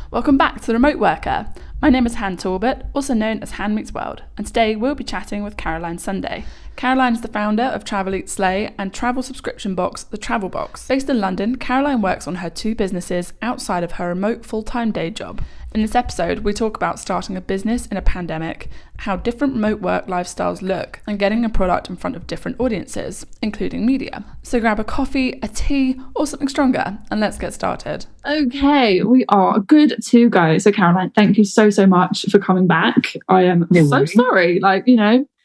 Welcome back to The Remote Worker. My name is Han Talbot, also known as Han Meets World, and today we'll be chatting with Caroline Sande. Caroline is the founder of TravelEatSlay and travel subscription box, the Travel Boxx. Based in London, Caroline works on her two businesses outside of her remote full-time day job. In this episode, we talk about starting a business in a pandemic, how different remote work lifestyles look, and getting a product in front of different audiences, including media. So grab a coffee, a tea, or something stronger, and let's get started. Okay, we are good to go. So Caroline, thank you so much for coming back. I am so sorry.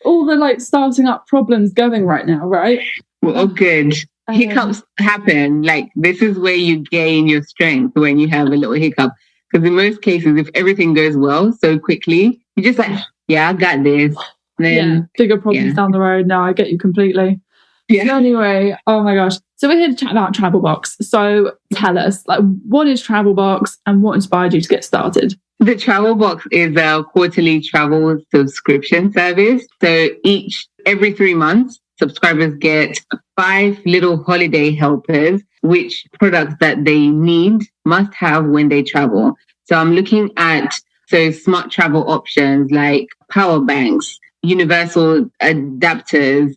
All the starting up problems going right now, right? Well, good. Hiccups happen. This is where you gain your strength, when you have a little hiccup. Because in most cases, if everything goes well so quickly, you're just yeah, I got this. Then, bigger problems down the road. No, I get you completely. Yeah. So anyway, oh my gosh. So we're here to chat about Travel Boxx. So tell us, what is Travel Boxx and what inspired you to get started? The Travel Boxx is a quarterly travel subscription service. So every 3 months, subscribers get 5 little holiday helpers, which products that they must have when they travel. So I'm looking at smart travel options like power banks, universal adapters,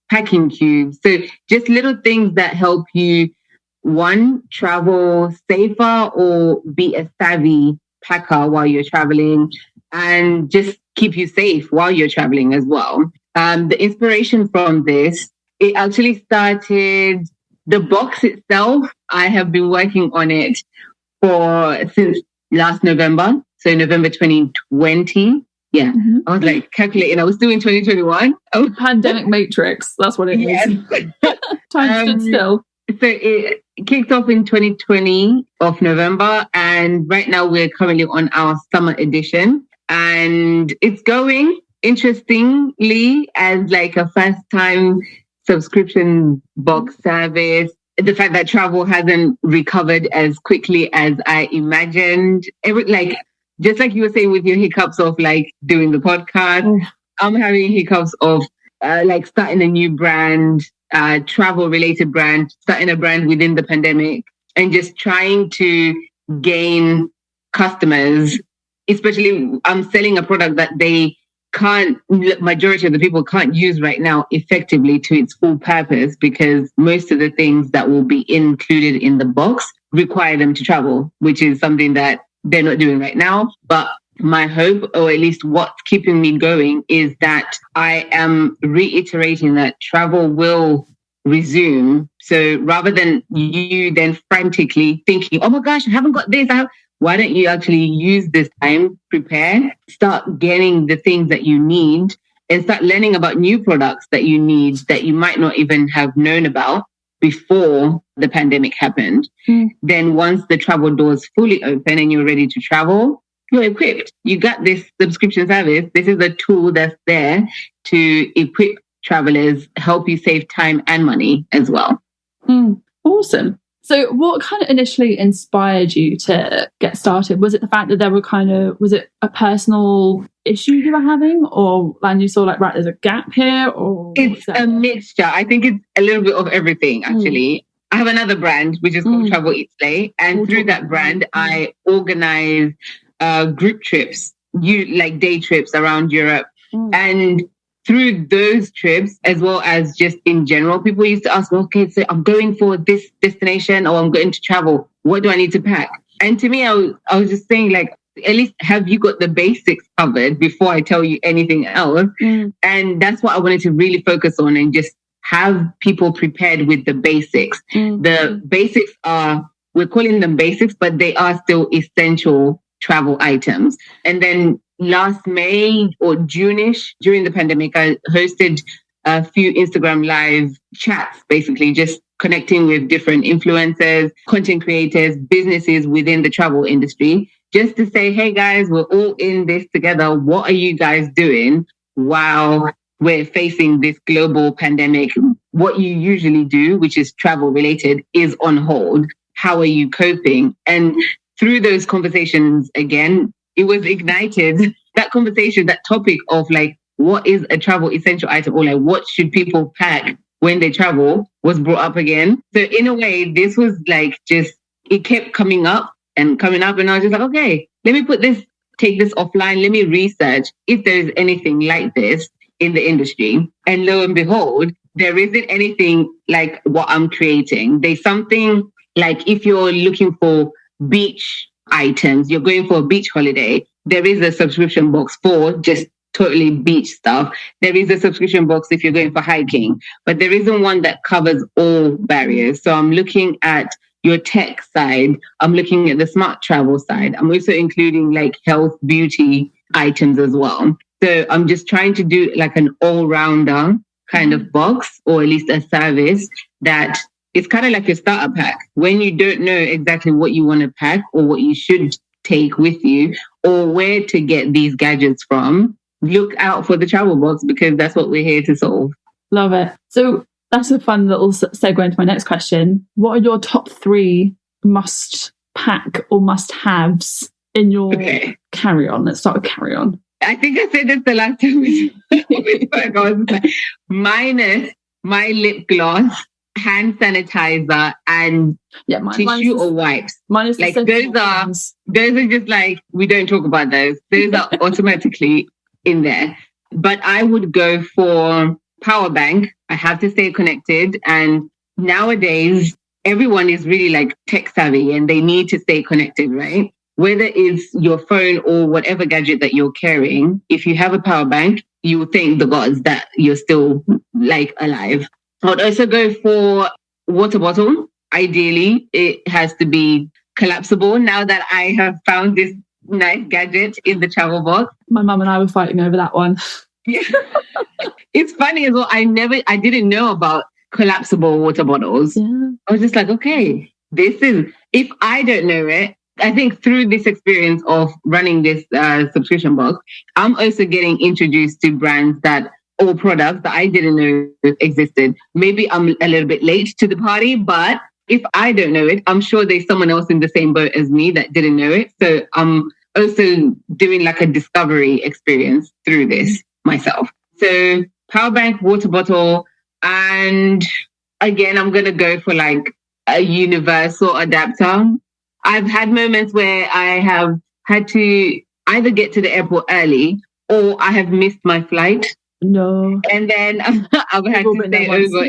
packing cubes. So just little things that help you, one, travel safer or be a savvy packer while you're traveling, and just keep you safe while you're traveling as well. The inspiration from this, it actually started, the box itself, I have been working on it since last November. So November 2020. Yeah. Mm-hmm. I was calculating. I was still in 2021. Pandemic matrix. That's what it is. Time stood still. So it kicked off in 2020 of November. And right now we're currently on our summer edition. And it's going, interestingly, as a first time subscription box service. The fact that travel hasn't recovered as quickly as I imagined. Just like you were saying with your hiccups of doing the podcast, I'm having hiccups of starting a new brand, travel related brand, starting a brand within the pandemic, and just trying to gain customers. Especially, I'm selling a product that majority of the people can't use right now effectively to its full purpose, because most of the things that will be included in the box require them to travel, which is something that they're not doing right now. But my hope, or at least what's keeping me going, is that I am reiterating that travel will resume. So rather than you then frantically thinking, oh my gosh, I haven't got this, why don't you actually use this time, prepare, start getting the things that you need, and start learning about new products that you need that you might not even have known about before the pandemic happened. Then once the travel doors fully open and you're ready to travel, you're equipped. You got this subscription service. This is a tool that's there to equip travelers, help you save time and money as well. Awesome. So what kind of initially inspired you to get started? Was it the fact that was it a personal issue you were having, and you saw right, there's a gap here, or? It's a mixture. I think it's a little bit of everything, actually. I have another brand, which is called TravelEatSlay. And through that brand, I organize group trips, day trips around Europe. And through those trips, as well as just in general, people used to ask, okay, so I'm going for this destination, or I'm going to travel. What do I need to pack? And to me, I was just saying, at least have you got the basics covered before I tell you anything else? And that's what I wanted to really focus on, and just have people prepared with the basics. The basics we're calling them basics, but they are still essential travel items. And then last May or June-ish, during the pandemic, I hosted a few Instagram live chats, basically just connecting with different influencers, content creators, businesses within the travel industry, just to say, hey guys, we're all in this together. What are you guys doing while we're facing this global pandemic? What you usually do, which is travel related, is on hold. How are you coping? And through those conversations, again, it was ignited, that conversation, that topic of what is a travel essential item, or what should people pack when they travel, was brought up again. So in a way, this was it kept coming up and coming up. And I was just like, okay, take this offline. Let me research if there's anything like this in the industry. And lo and behold, there isn't anything like what I'm creating. There's something like if you're looking for beach items, you're going for a beach holiday, there is a subscription box for just totally beach stuff. There is a subscription box if you're going for hiking, but there isn't one that covers all barriers. So I'm looking at your tech side. I'm looking at the smart travel side. I'm also including like health, beauty items as well. So I'm just trying to do like an all-rounder kind of box, or at least a service that is kind of like a starter pack. When you don't know exactly what you want to pack or what you should take with you or where to get these gadgets from, look out for the Travel Boxx, because that's what we're here to solve. Love it. So that's a fun little segue into my next question. What are your top 3 must pack or must haves in your carry-on? Let's start with carry-on. I think I said this the last time we spoke. I was like, minus my lip gloss, hand sanitizer, and tissue or wipes. Minus like those are just like, we don't talk about those. Those are automatically in there. But I would go for power bank. I have to stay connected. And nowadays, everyone is really like tech savvy and they need to stay connected, right? Whether it's your phone or whatever gadget that you're carrying, if you have a power bank, you will thank the gods that you're still like alive. I would also go for water bottle. Ideally, it has to be collapsible. Now that I have found this nice gadget in the Travel Boxx. My mum and I were fighting over that one. Yeah. It's funny as well. I didn't know about collapsible water bottles. Yeah. I was just like, okay, if I don't know it, I think through this experience of running this subscription box, I'm also getting introduced to brands or products that I didn't know existed. Maybe I'm a little bit late to the party, but if I don't know it, I'm sure there's someone else in the same boat as me that didn't know it. So I'm also doing like a discovery experience through this myself. So power bank, water bottle, and again, I'm going to go for like a universal adapter. I've had moments where I have had to either get to the airport early or I have missed my flight. No. And then I've had to stay over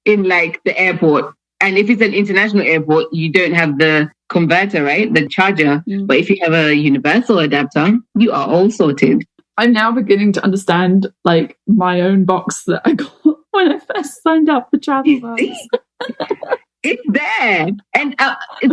in like the airport. And if it's an international airport, you don't have the converter, right? The charger. Mm. But if you have a universal adapter, you are all sorted. I'm now beginning to understand like my own box that I got when I first signed up for Travel Boxx. It's there. And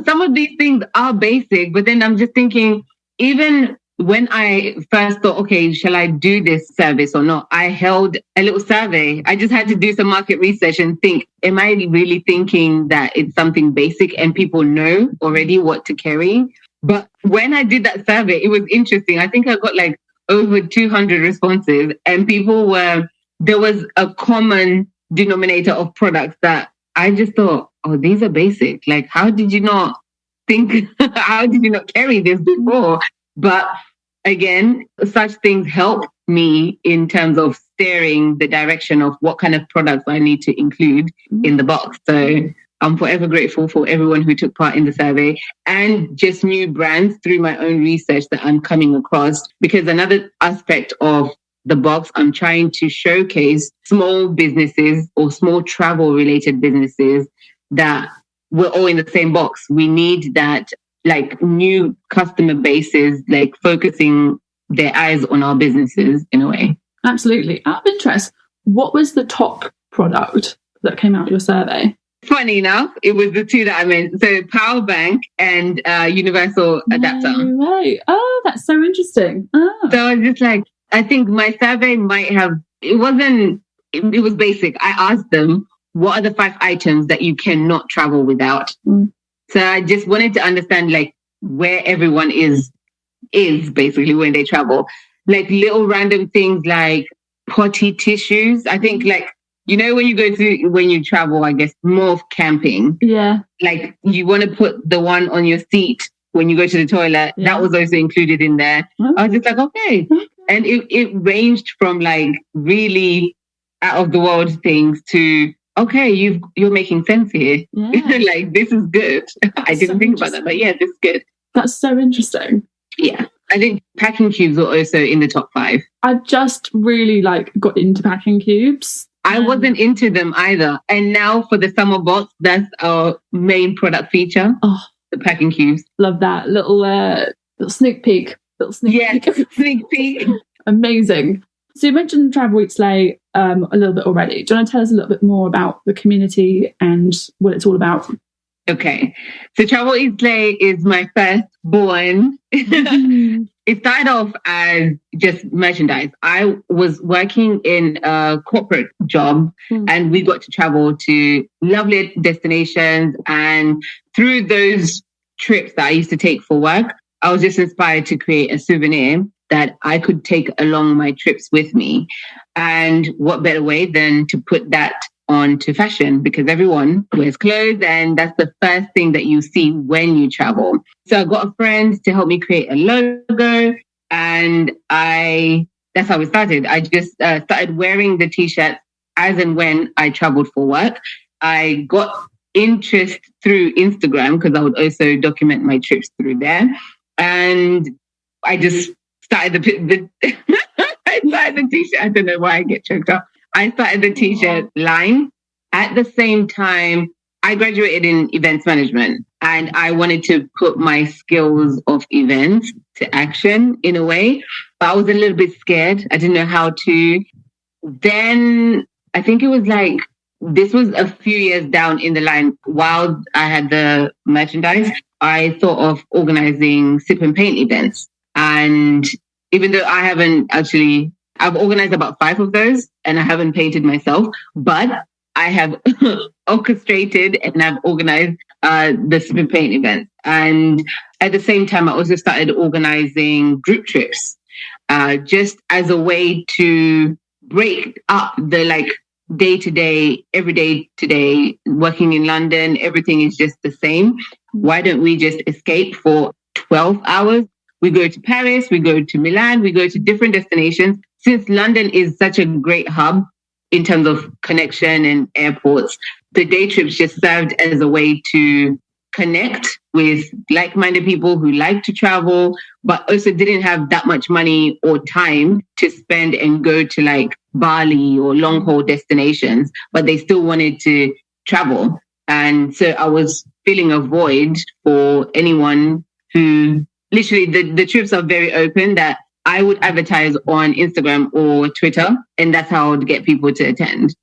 some of these things are basic, but then I'm just thinking, even when I first thought, okay, shall I do this service or not? I held a little survey. I just had to do some market research and think, am I really thinking that it's something basic and people know already what to carry? But when I did that survey, it was interesting. I think I got like over 200 responses, and there was a common denominator of products that I just thought, oh, these are basic. Like, how did you not carry this before? But again, such things help me in terms of steering the direction of what kind of products I need to include in the box. So I'm forever grateful for everyone who took part in the survey and just new brands through my own research that I'm coming across. Because another aspect of the box, I'm trying to showcase small businesses or small travel related businesses that we're all in the same box. We need that like new customer bases, like focusing their eyes on our businesses in a way. Absolutely. Out of interest, what was the top product that came out of your survey? Funny enough, it was the two that I meant. So power bank and universal adapter. Right. Oh, that's so interesting. Oh. So I was just like, I think my survey it was basic. I asked them, what are the 5 items that you cannot travel without? Mm. So I just wanted to understand like where everyone is basically when they travel. Like little random things like potty tissues. I think like, you know, when you travel, I guess more of camping. Yeah. Like you want to put the one on your seat when you go to the toilet. Yeah. That was also included in there. Okay. I was just like, okay. And it ranged from like really out of the world things to, okay, you're making sense here. Yeah. Like, this is good. I didn't think about that, but yeah, this is good. That's so interesting. Yeah. I think packing cubes were also in the top 5. I just really got into packing cubes. I wasn't into them either. And now for the summer box, that's our main product feature. Oh, the packing cubes. Love that. Little sneak peek. Sneak peek. Amazing. So you mentioned TravelEatSlay a little bit already. Do you want to tell us a little bit more about the community and what it's all about? Okay. So TravelEatSlay is my first born. It started off as just merchandise. I was working in a corporate job and we got to travel to lovely destinations. And through those trips that I used to take for work, I was just inspired to create a souvenir that I could take along my trips with me. And what better way than to put that onto fashion, because everyone wears clothes and that's the first thing that you see when you travel. So I got a friend to help me create a logo, and that's how it started. I just started wearing the t-shirts as and when I traveled for work. I got interest through Instagram because I would also document my trips through there. And I just started I started the t-shirt. I don't know why I get choked up. I started the t-shirt line. At the same time, I graduated in events management and I wanted to put my skills of events to action in a way, but I was a little bit scared. I didn't know how to. Then I think it was this was a few years down in the line while I had the merchandise. I thought of organizing sip and paint events. And even though I've organized about 5 of those and I haven't painted myself, but I have orchestrated and I've organized the sip and paint events. And at the same time, I also started organizing group trips just as a way to break up the day-to-day, everyday today, working in London, everything is just the same. Why don't we just escape for 12 hours? We go to Paris, we go to Milan, we go to different destinations. Since London is such a great hub in terms of connection and airports, the day trips just served as a way to connect with like-minded people who like to travel, but also didn't have that much money or time to spend and go to Bali or long-haul destinations, but they still wanted to travel. And so I was filling a void for anyone who literally the trips are very open that I would advertise on Instagram or Twitter, and that's how I would get people to attend.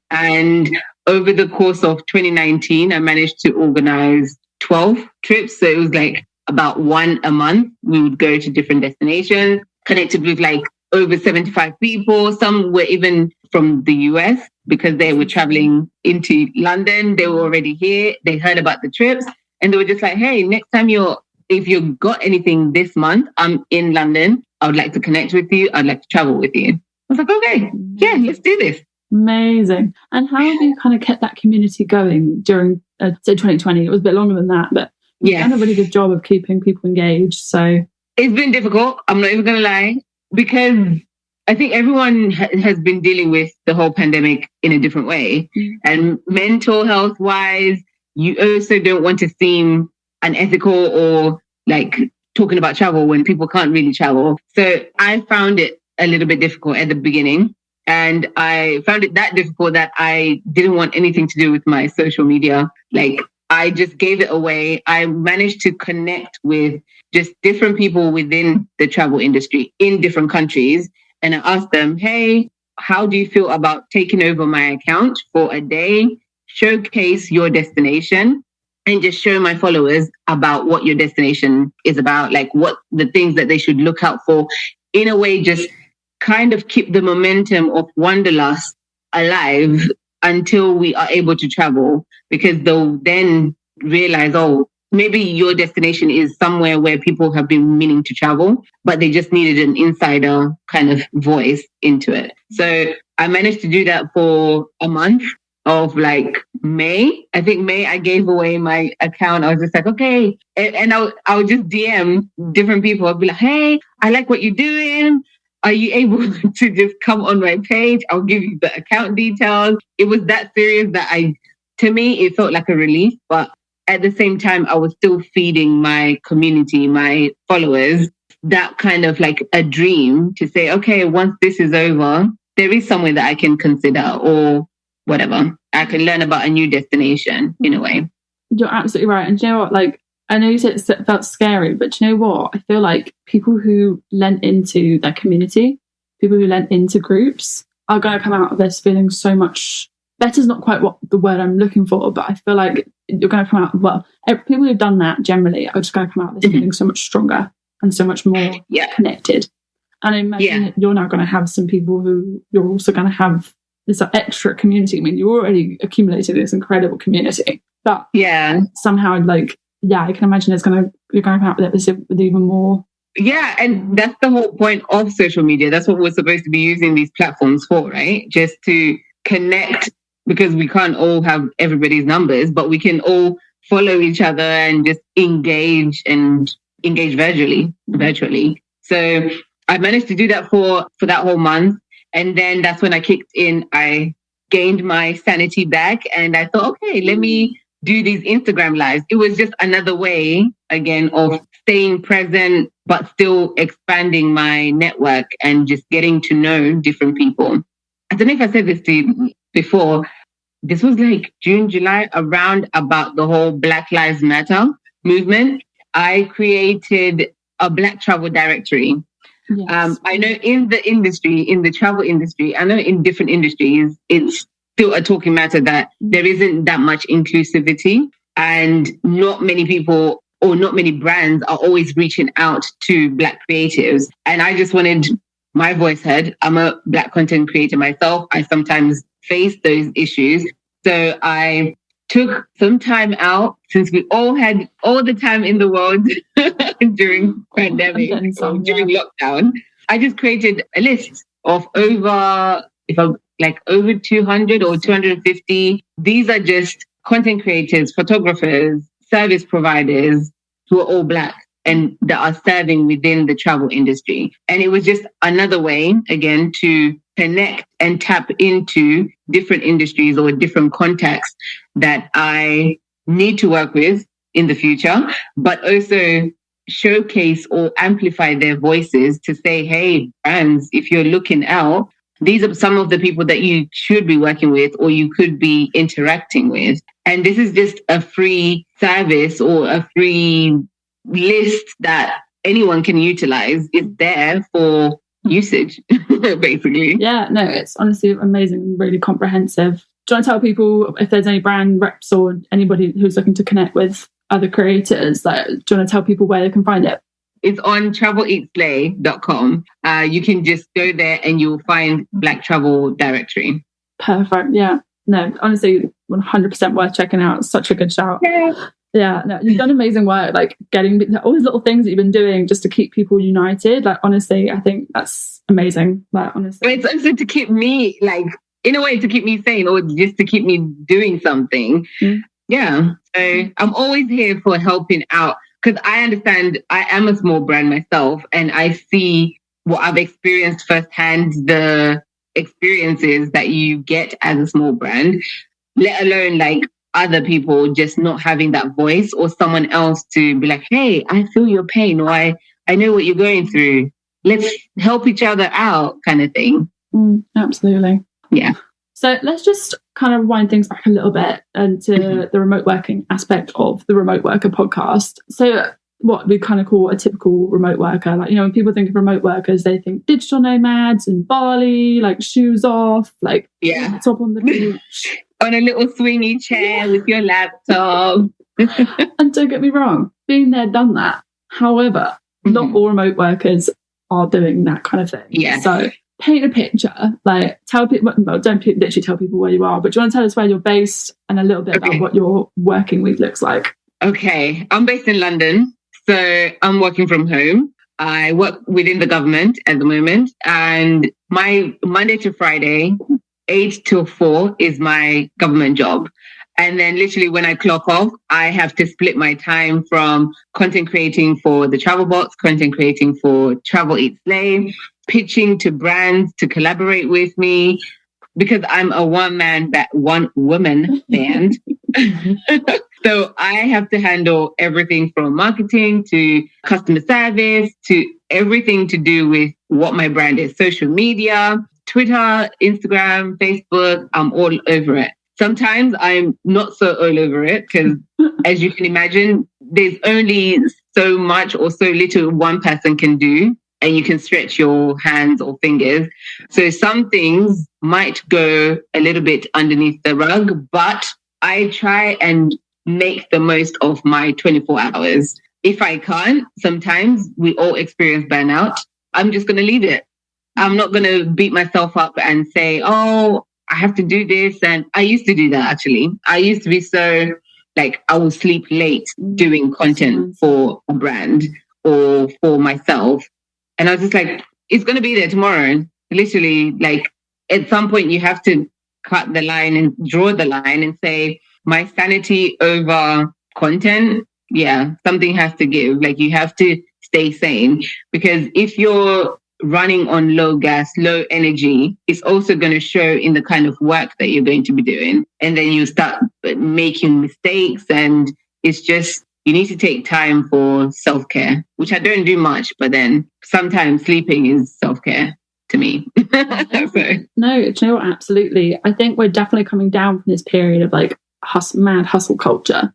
And over the course of 2019, I managed to organize 12 trips. So it was about 1 a month. We would go to different destinations, connected with over 75 people. Some were even from the US because they were traveling into London. They were already here. They heard about the trips and they were just hey, next time if you've got anything this month, I'm in London. I would like to connect with you. I'd like to travel with you. I was okay, yeah, let's do this. Amazing. And how have you kind of kept that community going during, say, 2020? It was a bit longer than that, but you've done a really good job of keeping people engaged. So it's been difficult. I'm not even going to lie, because I think everyone has been dealing with the whole pandemic in a different way. And mental health wise, you also don't want to seem unethical or talking about travel when people can't really travel. So I found it a little bit difficult at the beginning. And I found it that difficult that I didn't want anything to do with my social media. I just gave it away. I managed to connect with just different people within the travel industry in different countries. And I asked them, hey, how do you feel about taking over my account for a day, showcase your destination, and just show my followers about what your destination is about, what the things that they should look out for, in a way, just kind of keep the momentum of Wanderlust alive until we are able to travel, because they'll then realize, oh, maybe your destination is somewhere where people have been meaning to travel, but they just needed an insider kind of voice into it. So I managed to do that for a month of May. I think May, I gave away my account. I was just okay. And I would just DM different people. I'd be hey, I like what you're doing. Are you able to just come on my page? I'll give you the account details. It was that serious that to me, it felt like a relief. But at the same time, I was still feeding my community, my followers, that kind of like a dream to say, okay, once this is over, there is somewhere that I can consider or whatever. I can learn about a new destination in a way. You're absolutely right. And do you know what? Like, I know you said it felt scary, but do you know what? I feel like people who lent into their community, people who lent into groups, are going to come out of this feeling so much better. Is not quite what the word I'm looking for, but I feel like you're going to come out, well, people who've done that generally are just going to come out of this feeling so much stronger and so much more connected. And I imagine you're now going to have some people who you're also going to have this extra community. I mean, you already accumulated this incredible community, but somehow, like, I can imagine you're going to come out with even more. Yeah, and that's the whole point of social media. That's what we're supposed to be using these platforms for, right? Just to connect, because we can't all have everybody's numbers, but we can all follow each other and just engage virtually. So I managed to do that for that whole month. And then that's when I kicked in. I gained my sanity back and I thought, okay, let me do these Instagram lives. It was just another way, again, of staying present, but still expanding my network and just getting to know different people. I don't know if I said this to you before. This was like June, July, around about the whole Black Lives Matter movement. I created a Black travel directory. Yes. I know in the travel industry, I know in different industries, it's still a talking matter that there isn't that much inclusivity and not many people or not many brands are always reaching out to Black creatives. And I just wanted my voice heard. I'm a Black content creator myself. I sometimes face those issues. So I took some time out, since we all had all the time in the world during pandemic, during lockdown. I just created a list of over 200 or 250. These are just content creators, photographers, service providers who are all Black and that are serving within the travel industry. And it was just another way, again, to connect and tap into different industries or different contacts that I need to work with in the future, but also showcase or amplify their voices to say, hey, brands, if you're looking out, these are some of the people that you should be working with or you could be interacting with. And this is just a free service or a free list that anyone can utilize. It's there for usage, basically. Yeah, no, it's honestly amazing, really comprehensive. Do you want to tell people if there's any brand reps or anybody who's looking to connect with other creators, do you want to tell people where they can find it? It's on TravelEatSlay.com. You can just go there and you'll find Black Travel Directory. Perfect. Yeah. No, honestly, 100% worth checking out. It's such a good shout. Yeah, no, you've done amazing work, like getting all these little things that you've been doing just to keep people united. Like, honestly, I think that's amazing. Like, honestly, it's also to keep me, like, in a way, to keep me sane or just to keep me doing something. Yeah. So I'm always here for helping out because I understand I am a small brand myself and I see what I've experienced firsthand, the experiences that you get as a small brand, let alone like other people just not having that voice or someone else to be like, hey, I feel your pain or I know what you're going through. Let's help each other out kind of thing. Absolutely. Yeah. So let's just kind of wind things back a little bit into the remote working aspect of the Remote Worker podcast. So what we kind of call a typical remote worker, like, you know, when people think of remote workers, they think digital nomads in Bali, like shoes off, like top on the beach. On a little swingy chair with your laptop. And don't get me wrong, been there, done that. However, not all remote workers are doing that kind of thing. Yeah. So paint a picture, like tell people, well, don't literally tell people where you are, but do you want to tell us where you're based and a little bit about what your working week looks like? Okay. I'm based in London, so I'm working from home. I work within the government at the moment, and my Monday to Friday, 8 till 4 is my government job. And then literally when I clock off, I have to split my time from content creating for the Travel Boxx, content creating for TravelEatSlay, pitching to brands to collaborate with me, because I'm a one woman band. So I have to handle everything from marketing to customer service to everything to do with what my brand is. Social media, Twitter, Instagram, Facebook, I'm all over it. Sometimes I'm not so all over it because, as you can imagine, there's only so much or so little one person can do, and you can stretch your hands or fingers. So some things might go a little bit underneath the rug, but I try and make the most of my 24 hours. If I can't, sometimes we all experience burnout. I'm just going to leave it. I'm not going to beat myself up and say, oh, I have to do this. And I used to do that, actually. I used to be so, like, I will sleep late doing content for a brand or for myself. And I was just like, it's going to be there tomorrow. Literally, like, at some point, you have to cut the line and draw the line and say, my sanity over content, yeah, something has to give. Like, you have to stay sane, because if you're running on low gas, low energy, it's also going to show in the kind of work that you're going to be doing. And then you start making mistakes, and it's just, you need to take time for self-care, which I don't do much, but then sometimes sleeping is self-care to me. No, do you know what? Absolutely. I think we're definitely coming down from this period of like mad hustle culture,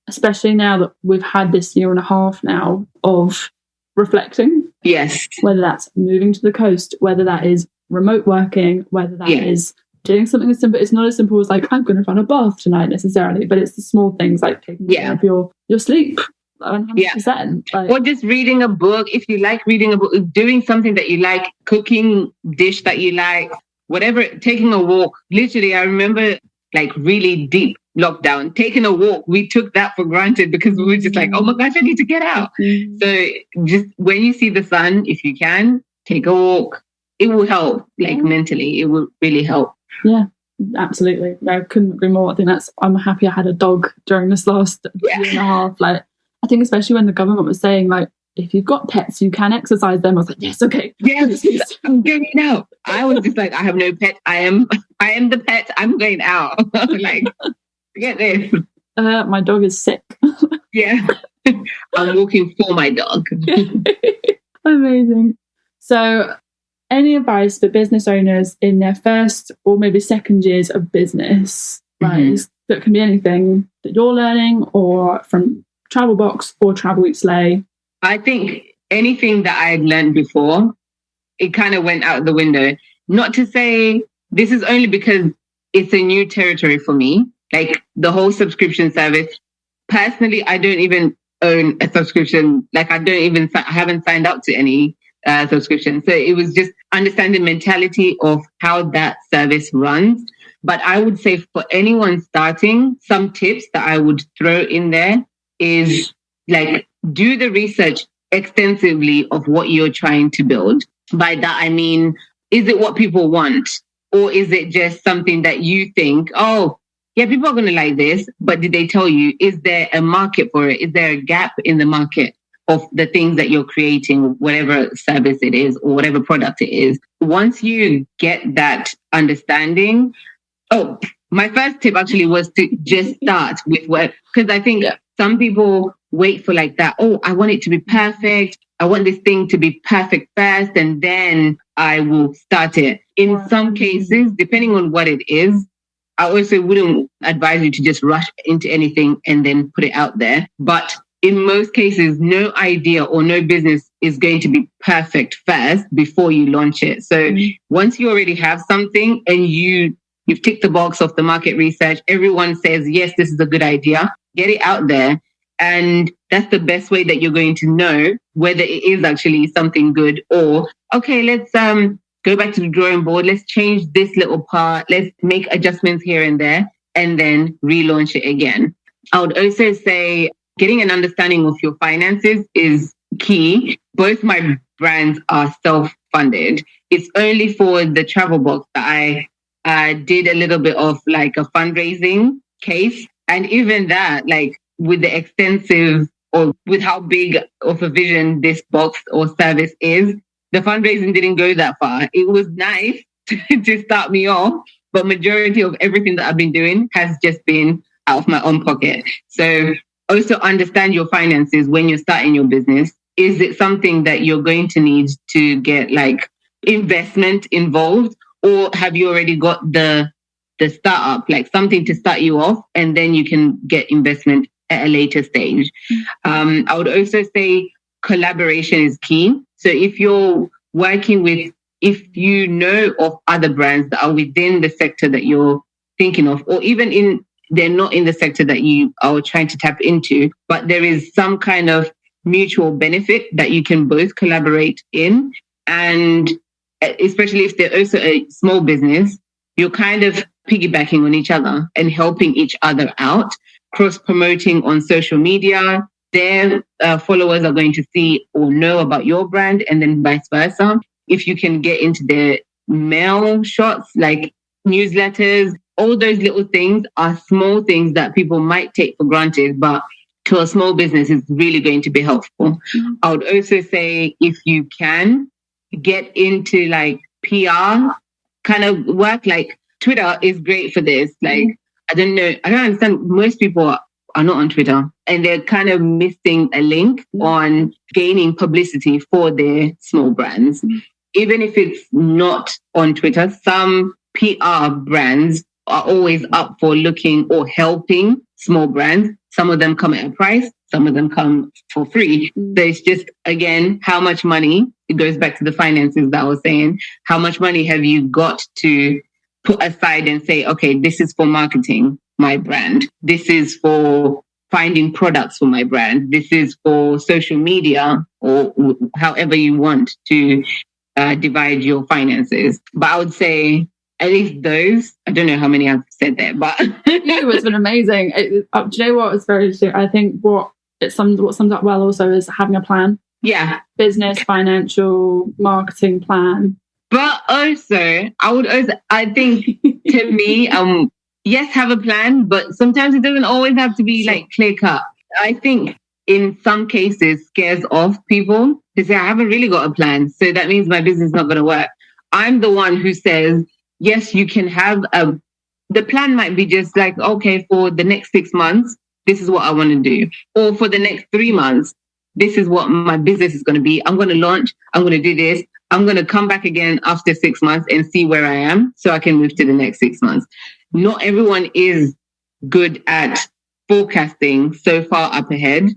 especially now that we've had this year and a half now of reflecting. Yes. Whether that's moving to the coast, whether that is remote working, whether that is doing something as simple. It's not as simple as like, I'm going to run a bath tonight necessarily, but it's the small things like taking care of your sleep. 100%. Like, or just reading a book. If you like reading a book, doing something that you like, cooking dish that you like, whatever, taking a walk. Literally, I remember like really deep lockdown, taking a walk. We took that for granted because we were just like, oh my gosh, I need to get out. So just when you see the sun, if you can, take a walk. It will help, like mentally, it will really help. Yeah, absolutely. I couldn't agree more. I think I'm happy I had a dog during this last year and a half. Like, I think especially when the government was saying like, if you've got pets, you can exercise them. I was like, yes, okay. Yes, I'm going out. I was just like, I have no pet. I am the pet. I'm going out. Like, forget this. My dog is sick. Yeah. I'm walking for my dog. Amazing. So, any advice for business owners in their first or maybe second years of business? Right? That can be anything that you're learning, or from Travel Boxx or TravelEatSlay. I think anything that I had learned before, it kind of went out the window. Not to say this is only because it's a new territory for me, like the whole subscription service. Personally, I don't even own a subscription. Like I haven't signed up to any subscription. So it was just understanding the mentality of how that service runs. But I would say for anyone starting, some tips that I would throw in there is like, do the research extensively of what you're trying to build. By that, I mean, is it what people want? Or is it just something that you think, oh, yeah, people are going to like this, but did they tell you, is there a market for it? Is there a gap in the market of the things that you're creating, whatever service it is or whatever product it is? Once you get that understanding, my first tip actually was to just start with what, because I think some people wait for like that. Oh, I want it to be perfect. I want this thing to be perfect first, and then I will start it. In some cases, depending on what it is, I also wouldn't advise you to just rush into anything and then put it out there. But in most cases, no idea or no business is going to be perfect first before you launch it. So once you already have something and you've ticked the box of the market research, everyone says, yes, this is a good idea, get it out there. And that's the best way that you're going to know whether it is actually something good, or, okay, let's go back to the drawing board. Let's change this little part. Let's make adjustments here and there, and then relaunch it again. I would also say getting an understanding of your finances is key. Both my brands are self-funded. It's only for the Travel Boxx that I did a little bit of like a fundraising case. And even that, like with the extensive or with how big of a vision this box or service is, the fundraising didn't go that far. It was nice to start me off, but majority of everything that I've been doing has just been out of my own pocket. So also understand your finances when you're starting your business. Is it something that you're going to need to get like investment involved, or have you already got the startup, like something to start you off, and then you can get investment at a later stage? I would also say collaboration is key. So if you're working with, if you know of other brands that are within the sector that you're thinking of, or even they're not in the sector that you are trying to tap into, but there is some kind of mutual benefit that you can both collaborate in. And especially if they're also a small business, you're kind of piggybacking on each other and helping each other out, cross-promoting on social media. Their followers are going to see or know about your brand, and then vice versa. If you can get into their mail shots, like newsletters, all those little things are small things that people might take for granted, but to a small business is really going to be helpful. I would also say if you can get into like PR kind of work, like Twitter is great for this. Like, I don't understand. Most people are not on Twitter, and they're kind of missing a link on gaining publicity for their small brands. Even if it's not on Twitter, some PR brands are always up for looking or helping small brands. Some of them come at a price, some of them come for free. So it's just, again, how much money, it goes back to the finances that I was saying, how much money have you got to put aside and say, okay, this is for marketing my brand. This is for finding products for my brand. This is for social media, or however you want to divide your finances. But I would say at least those. I don't know how many I've said there, but it's been amazing. Do you know what? It's very. I think what sums up well also is having a plan. Yeah, business, financial, marketing plan. But also, I think to me, yes, have a plan, but sometimes it doesn't always have to be like clear cut. I think in some cases scares off people to say, I haven't really got a plan, so that means my business is not going to work. I'm the one who says, yes, you can have the plan might be just like, okay, for the next 6 months, this is what I want to do. Or for the next 3 months, this is what my business is going to be. I'm going to launch. I'm going to do this. I'm going to come back again after 6 months and see where I am so I can move to the next 6 months. Not everyone is good at forecasting so far up ahead.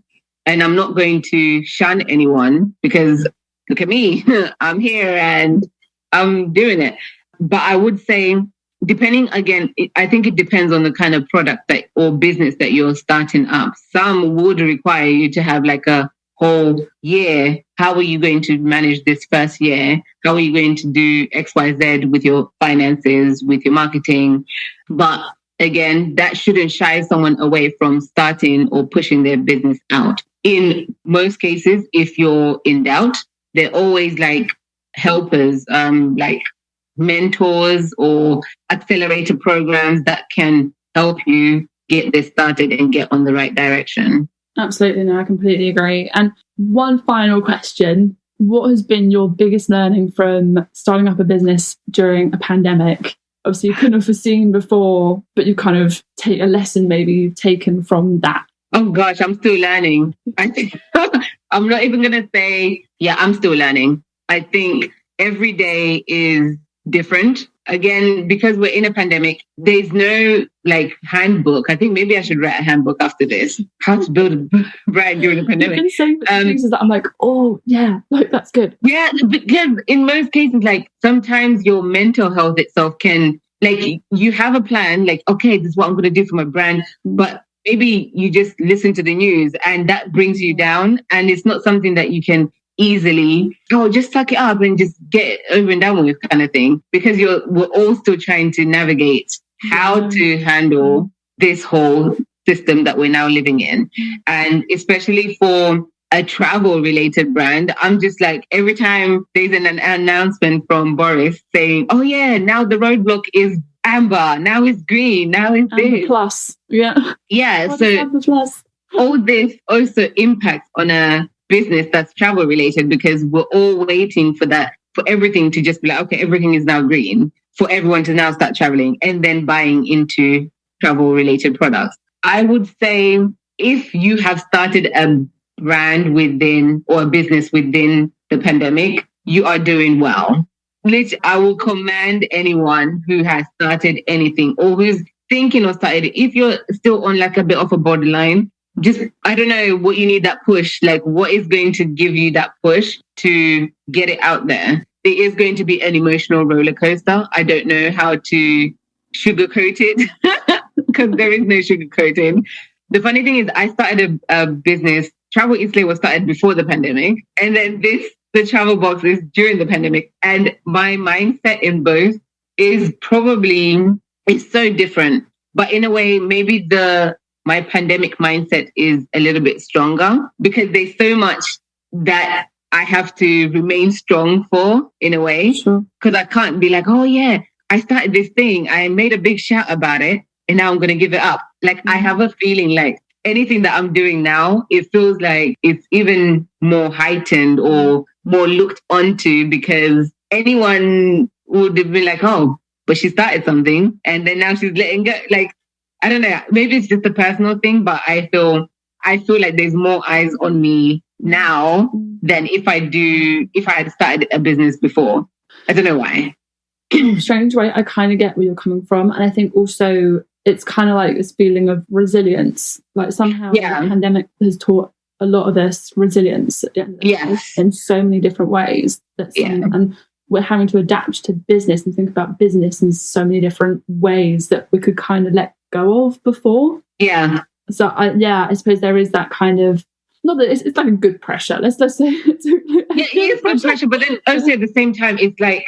And I'm not going to shun anyone because look at me. I'm here and I'm doing it. But I would say, depending, again, I think it depends on the kind of product or business that you're starting up. Some would require you to have like a whole year. How are you going to manage this first year? How are you going to do X, Y, Z with your finances, with your marketing? But again, that shouldn't shy someone away from starting or pushing their business out. In most cases, if you're in doubt, they're always like helpers, like mentors or accelerator programs that can help you get this started and get on the right direction. Absolutely. No, I completely agree. And one final question. What has been your biggest learning from starting up a business during a pandemic? Obviously, you couldn't have foreseen before, but you kind of take a lesson maybe you've taken from that. Oh, gosh, I'm still learning. I think I'm not even going to say, I'm still learning. I think every day is different. Again, because we're in a pandemic, there's no like handbook. I think maybe I should write a handbook after this. How to build a brand during a pandemic. That I'm like, oh yeah, like that's good. Yeah, because in most cases, like sometimes your mental health itself can, like, you have a plan, like, okay, this is what I'm going to do for my brand, but maybe you just listen to the news and that brings you down, and it's not something that you can easily, just suck it up and just get over and done with kind of thing, because we're all still trying to navigate how to handle this whole system that we're now living in. And especially for a travel related brand, I'm just like, every time there's an announcement from Boris saying, oh yeah, now the roadblock is amber, now it's green, now it's this. Plus. Yeah. So all this also impacts on a business that's travel related, because we're all waiting for everything to just be like, okay, everything is now green, for everyone to now start traveling and then buying into travel related products. I would say if you have started a brand within or a business within the pandemic, you are doing well. I will commend anyone who has started anything or who's thinking of starting. If you're still on like a bit of a borderline, just, I don't know what you need that push. Like, what is going to give you that push to get it out there? It is going to be an emotional roller coaster. I don't know how to sugarcoat it because there is no sugarcoating. The funny thing is, I started a business. TravelEatSlay was started before the pandemic, and then the Travel Boxx is during the pandemic. And my mindset in both is so different. But in a way, maybe my pandemic mindset is a little bit stronger because there's so much that I have to remain strong for, in a way. Sure. Because I can't be like, oh yeah, I started this thing, I made a big shout about it, and now I'm going to give it up. Like, I have a feeling like anything that I'm doing now, it feels like it's even more heightened or more looked onto, because anyone would have been like, oh, but she started something and then now she's letting go. Like, I don't know, maybe it's just a personal thing, but I feel like there's more eyes on me now than if I had started a business before. I don't know why. Strange way. I kind of get where you're coming from. And I think also it's kind of like this feeling of resilience. Like somehow the pandemic has taught a lot of us resilience in so many different ways. And we're having to adapt to business and think about business in so many different ways that we could kind of let go of before. Yeah. So I suppose there is that kind of, not that it's like a good pressure. Let's say it's it is good pressure, but then also at the same time, it's like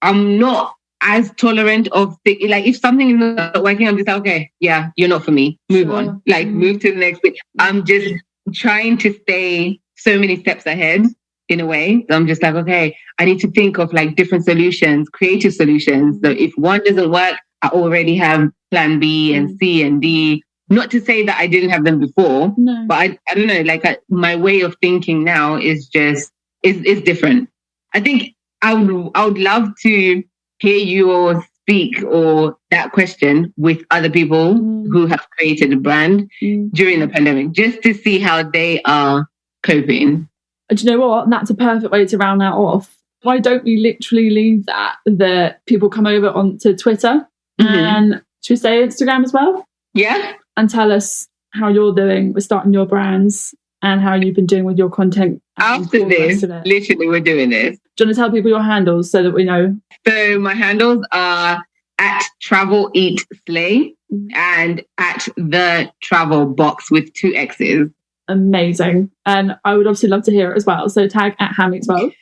I'm not as tolerant of like if something is not working, I'm just like, okay, yeah, you're not for me. Move on. Like move to the next thing. I'm just trying to stay so many steps ahead in a way. So I'm just like, okay, I need to think of like different solutions, creative solutions. So if one doesn't work, I already have plan B and C and D. Not to say that I didn't have them before, but I don't know, like my way of thinking now is just, is different. I think I would love to hear you all speak or that question with other people who have created a brand during the pandemic, just to see how they are coping. Do you know what? That's a perfect way to round that off. Why don't we literally leave that people come over onto Twitter and should we say Instagram as well? Yeah. And tell us how you're doing with starting your brands and how you've been doing with your content. After this, literally we're doing this. Do you want to tell people your handles so that we know? So my handles are at TravelEatSlay and at the Travel Boxx with 2 X's. Amazing. And I would obviously love to hear it as well. So tag at @HanMakesWell.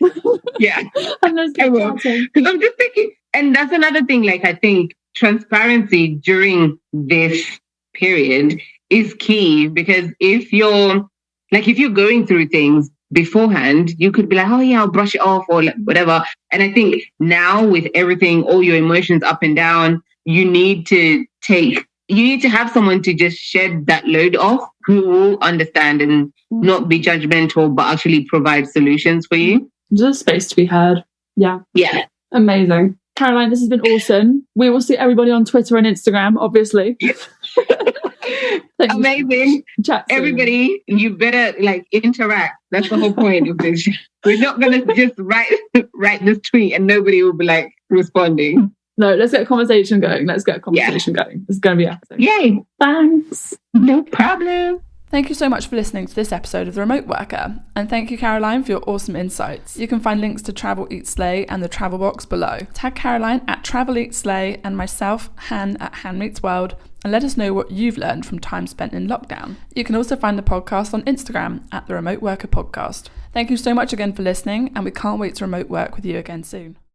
Yeah. And let's I will. Because I'm just thinking, and that's another thing, like I think transparency during this period is key, because if you're going through things beforehand, you could be like, oh yeah, I'll brush it off or whatever. And I think now with everything, all your emotions up and down, you need to have someone to just shed that load off, who will understand and not be judgmental, but actually provide solutions for you. There's a space to be heard. Yeah. Yeah. Amazing. Caroline, this has been awesome. We will see everybody on Twitter and Instagram, obviously. Amazing. Everybody, you better interact. That's the whole point of this. We're not going to just write this tweet and nobody will be responding. No, let's get a conversation going. Going. It's going to be awesome. Yay. Thanks. No problem. Thank you so much for listening to this episode of The Remote Worker, and thank you, Caroline, for your awesome insights. You can find links to TravelEatSlay and the Travel Boxx below. Tag Caroline at TravelEatSlay and myself, Han, at HanMakesWorld, and let us know what you've learned from time spent in lockdown. You can also find the podcast on Instagram at The Remote Worker Podcast. Thank you so much again for listening, and we can't wait to remote work with you again soon.